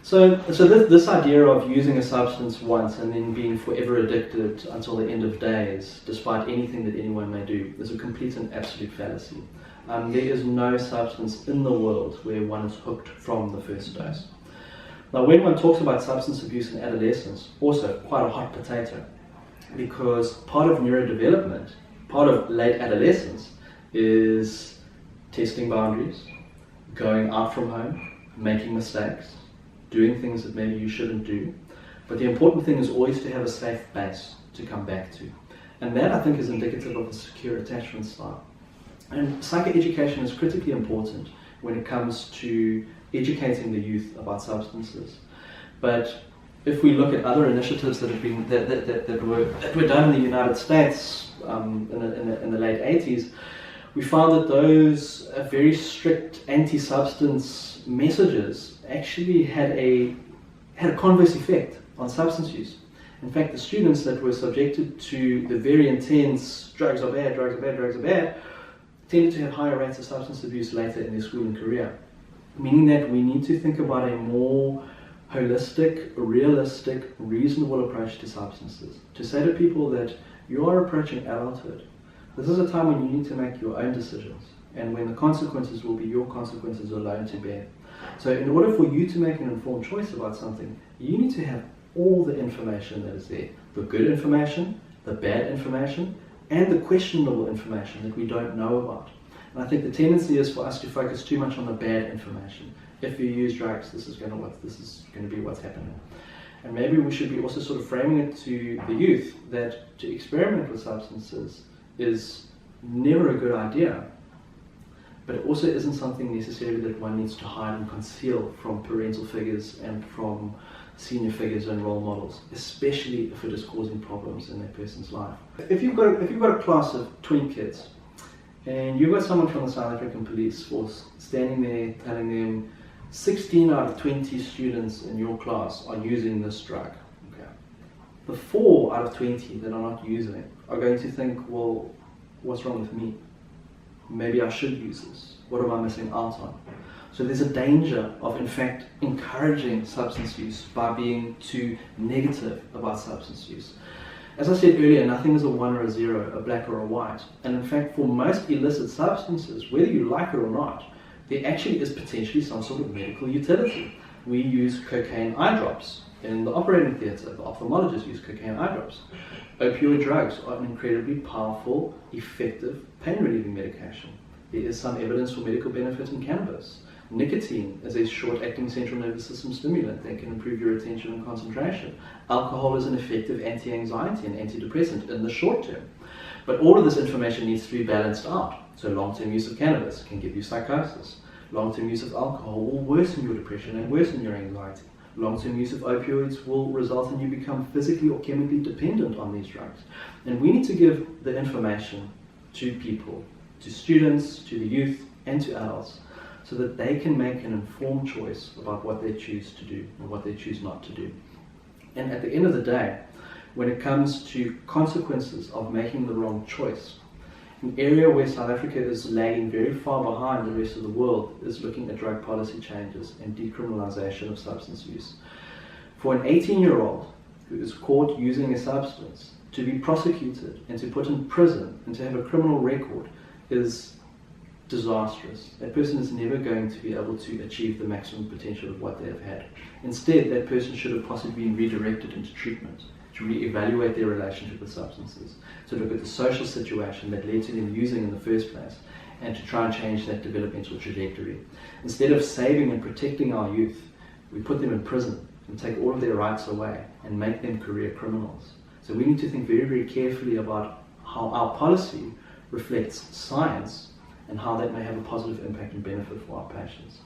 This idea of using a substance once and then being forever addicted until the end of days, despite anything that anyone may do, is a complete and absolute fallacy. There is no substance in the world where one is hooked from the first dose. Now, when one talks about substance abuse in adolescence, also quite a hot potato, because part of neurodevelopment, part of late adolescence, is testing boundaries, going out from home, making mistakes, doing things that maybe you shouldn't do. But the important thing is always to have a safe base to come back to. And that, I think, is indicative of a secure attachment style. And psychoeducation is critically important when it comes to educating the youth about substances. But if we look at other initiatives that have been that were done in the United States in the late 80s, we found that those very strict anti-substance messages actually had a converse effect on substance use. In fact, the students that were subjected to the very intense drugs are bad, drugs are bad, drugs are bad, tended to have higher rates of substance abuse later in their schooling career. Meaning that we need to think about a more holistic, realistic, reasonable approach to substances. To say to people that you are approaching adulthood, this is a time when you need to make your own decisions, and when the consequences will be your consequences alone to bear. So in order for you to make an informed choice about something, you need to have all the information that is there. The good information, the bad information, and the questionable information that we don't know about. And I think the tendency is for us to focus too much on the bad information. If you use drugs, this is going to be what's happening. And maybe we should be also sort of framing it to the youth that to experiment with substances is never a good idea, but it also isn't something necessarily that one needs to hide and conceal from parental figures and from senior figures and role models, especially if it is causing problems in that person's life. If you've got a class of 20 kids, and you've got someone from the South African police force standing there telling them 16 out of 20 students in your class are using this drug. Okay. The 4 out of 20 that are not using it are going to think, well, what's wrong with me? Maybe I should use this. What am I missing out on? So there's a danger of, in fact, encouraging substance use by being too negative about substance use. As I said earlier, nothing is a 1 or a 0, a black or a white. And in fact, for most illicit substances, whether you like it or not, there actually is potentially some sort of medical utility. We use cocaine eye drops in the operating theatre. The ophthalmologists use cocaine eye drops. Opioid drugs are an incredibly powerful, effective pain-relieving medication. There is some evidence for medical benefit in cannabis. Nicotine is a short-acting central nervous system stimulant that can improve your attention and concentration. Alcohol is an effective anti-anxiety and antidepressant in the short term. But all of this information needs to be balanced out. So long-term use of cannabis can give you psychosis. Long-term use of alcohol will worsen your depression and worsen your anxiety. Long-term use of opioids will result in you become physically or chemically dependent on these drugs. And we need to give the information to people, to students, to the youth, and to adults, so that they can make an informed choice about what they choose to do and what they choose not to do. And at the end of the day, when it comes to consequences of making the wrong choice, an area where South Africa is lagging very far behind the rest of the world is looking at drug policy changes and decriminalization of substance use. For an 18-year-old who is caught using a substance, to be prosecuted and to put in prison and to have a criminal record is disastrous. That person is never going to be able to achieve the maximum potential of what they have had. Instead, that person should have possibly been redirected into treatment, to re-evaluate their relationship with substances, to look at the social situation that led to them using in the first place, and to try and change that developmental trajectory. Instead of saving and protecting our youth, we put them in prison and take all of their rights away and make them career criminals. So we need to think very, very carefully about how our policy reflects science and how that may have a positive impact and benefit for our patients.